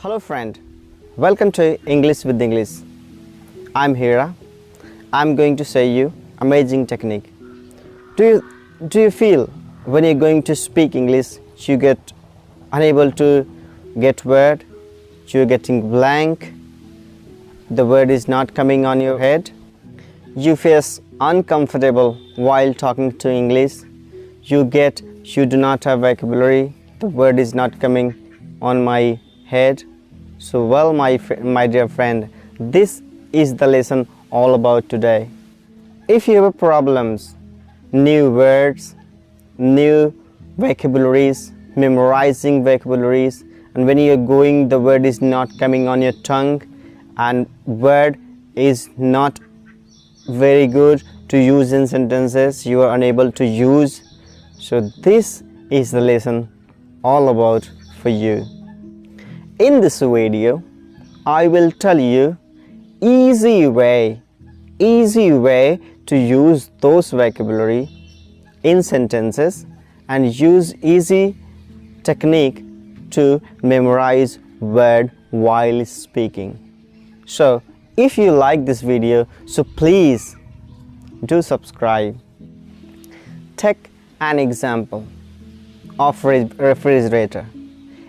Hello friend, welcome to English with English. I'm Hira. I'm going to say you amazing technique. Do you feel when you're going to speak English you get unable to get word, you're getting blank, the word is not coming on your head, you face uncomfortable while talking to English, you do not have vocabulary, the word is not coming on my head. So well, my dear friend, this is the lesson all about today. If you have problems, new words, new vocabularies, memorizing vocabularies, and when you are going the word is not coming on your tongue and word is not very good to use in sentences, you are unable to use. So this is the lesson all about for you. In this video, I will tell you easy way to use those vocabulary in sentences and use easy technique to memorize word while speaking. So if you like this video, so please do subscribe. Take an example of refrigerator.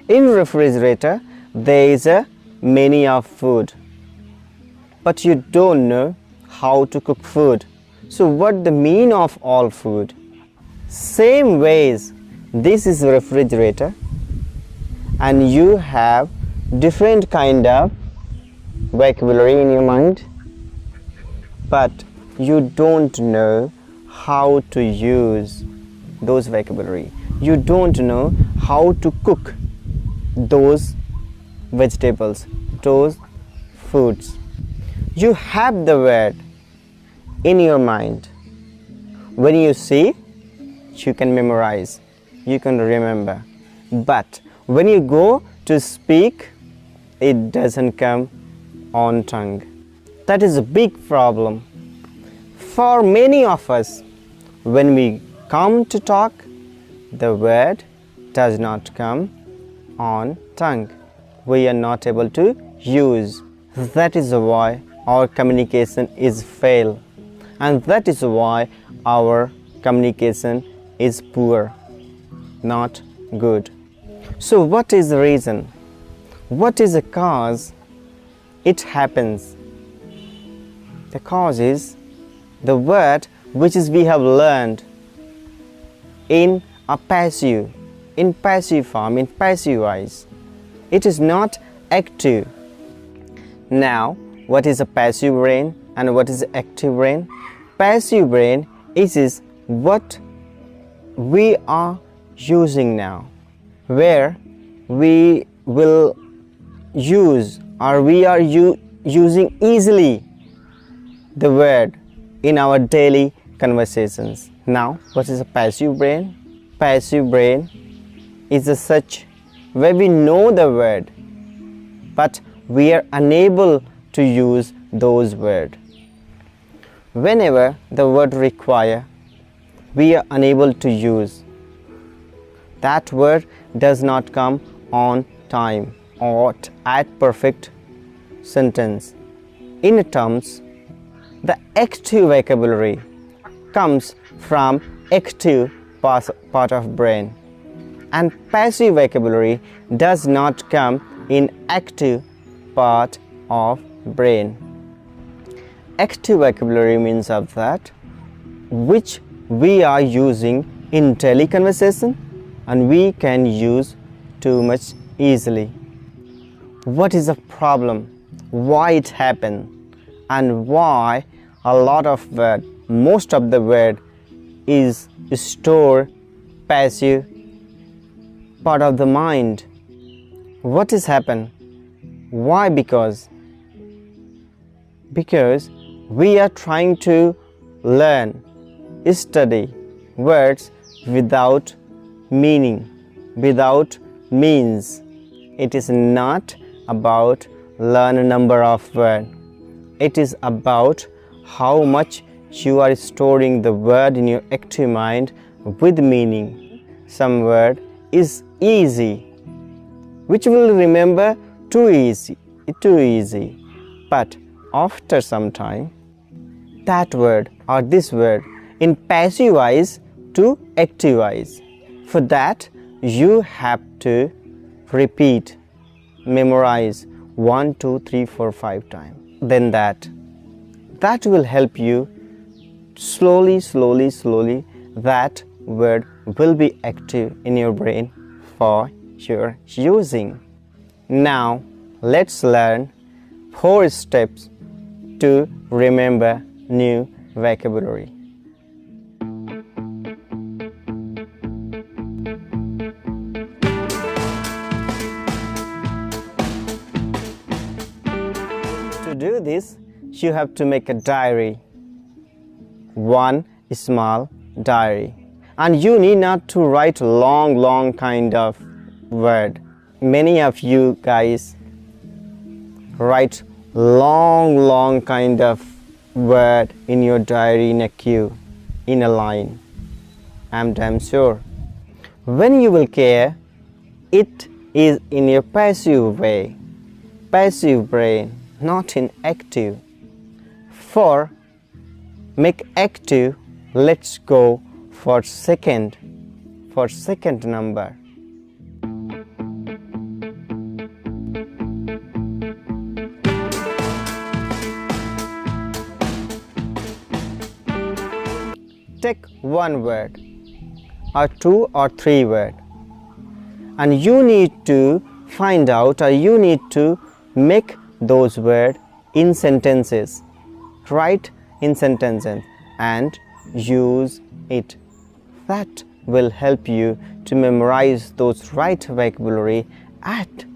In refrigerator there is a menu of food, but you don't know how to cook food. So what the mean of all food? Same ways, this is refrigerator and you have different kind of vocabulary in your mind, but you don't know how to use those vocabulary. You don't know how to cook those vegetables, those foods. You have the word in your mind. When you see, you can memorize, you can remember. But when you go to speak, it doesn't come on tongue. That is a big problem. For many of us, when we come to talk, the word does not come on tongue. We are not able to use. That is why our communication is fail, and that is why our communication is poor, not good. So what is the reason? What is the cause it happens? The cause is the word which is we have learned in a passive form, in passive wise. It is not active. Now, what is a passive brain and what is an active brain? Passive brain is what we are using now, where we will use or we are using easily the word in our daily conversations. Now, what is a passive brain? Passive brain is a such where we know the word, but we are unable to use those words. Whenever the word require, we are unable to use. That word does not come on time or at perfect sentence. In terms, the active vocabulary comes from active part of brain, and passive vocabulary does not come in active part of brain. Active vocabulary means of that which we are using in daily conversation and we can use too much easily. What is the problem? Why it happened? And why a lot of word, most of the word is stored passive part of the mind. What has happened? Why? Because we are trying to learn, study words without meaning, without means. It is not about learn a number of words. It is about how much you are storing the word in your active mind with meaning. Some word is easy, which will remember too easy. But after some time, that word or this word in passive wise to active wise. For that, you have to repeat, memorize 1, 2, 3, 4, 5 times. Then that will help you slowly that word will be active in your brain for your using. Now let's learn 4 steps to remember new vocabulary. To do this, you have to make a diary, one small diary, and you need not to write long kind of word. Many of you guys write long kind of word in your diary in a queue, in a line. I'm damn sure. When you will care, it is in your passive way, passive brain, not in active. For make active, let's go for second number. Take one word or 2 or 3 words, and you need to find out, or you need to make those words in sentences. Write in sentences and use it. That will help you to memorize those right vocabulary at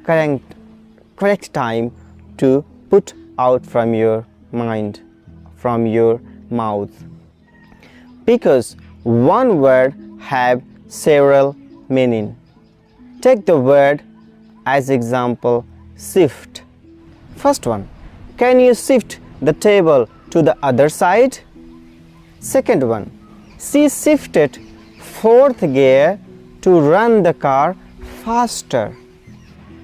correct time to put out from your mind, from your mouth. Because one word have several meaning. Take the word as example, shift. First one, can you shift the table to the other side? Second one, she shifted 4th gear to run the car faster.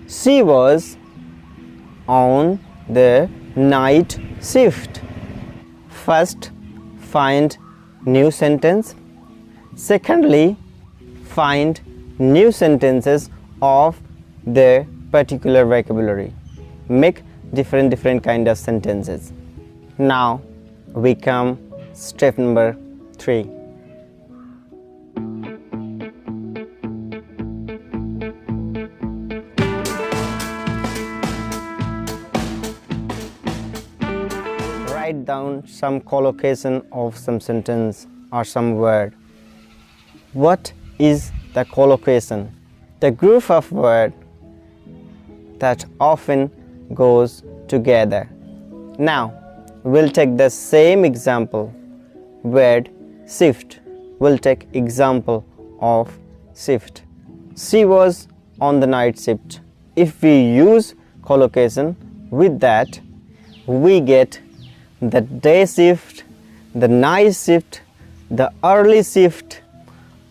She was on the night shift. First, find new sentence. Secondly, find new sentences of the particular vocabulary. Make different kind of sentences. Now we come step number 3. Write down some collocation of some sentence or some word. What is the collocation? The group of words that often goes together. Now we'll take the same example, word shift. We'll take example of shift. She was on the night shift. If we use collocation with that, we get the day shift, the night shift, the early shift,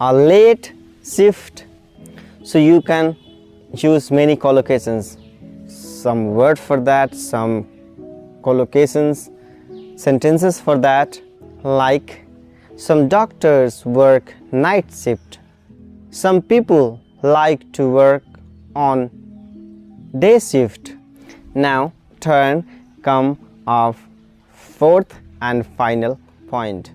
a late shift. So you can use many collocations, some word for that, some collocations, sentences for that, like some doctors work night shift. Some people like to work on day shift. Now turn come of 4th and final point.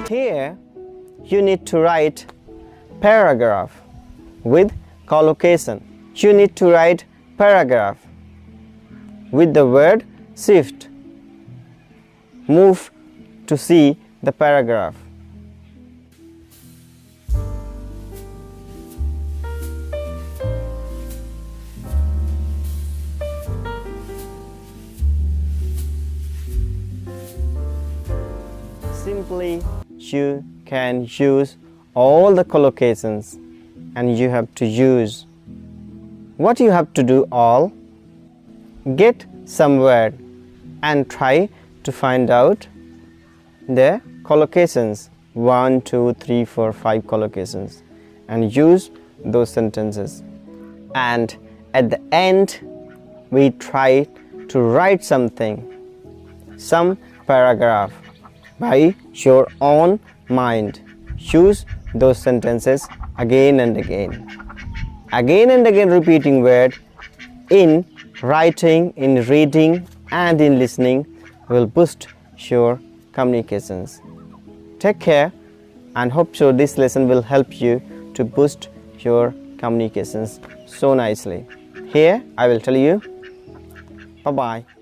Here you need to write paragraph with collocation. You need to write paragraph with the word shift. Move to see the paragraph. Simply you can use all the collocations, and you have to use what you have to do. All get some word and try to find out the collocations 1, 2, 3, 4, 5 collocations and use those sentences. And at the end, we try to write something, some paragraph by your own mind. Use those sentences again and again. Again and again repeating word in writing, in reading and in listening will boost your communications. Take care and hope so this lesson will help you to boost your communications so nicely. Here I will tell you bye bye.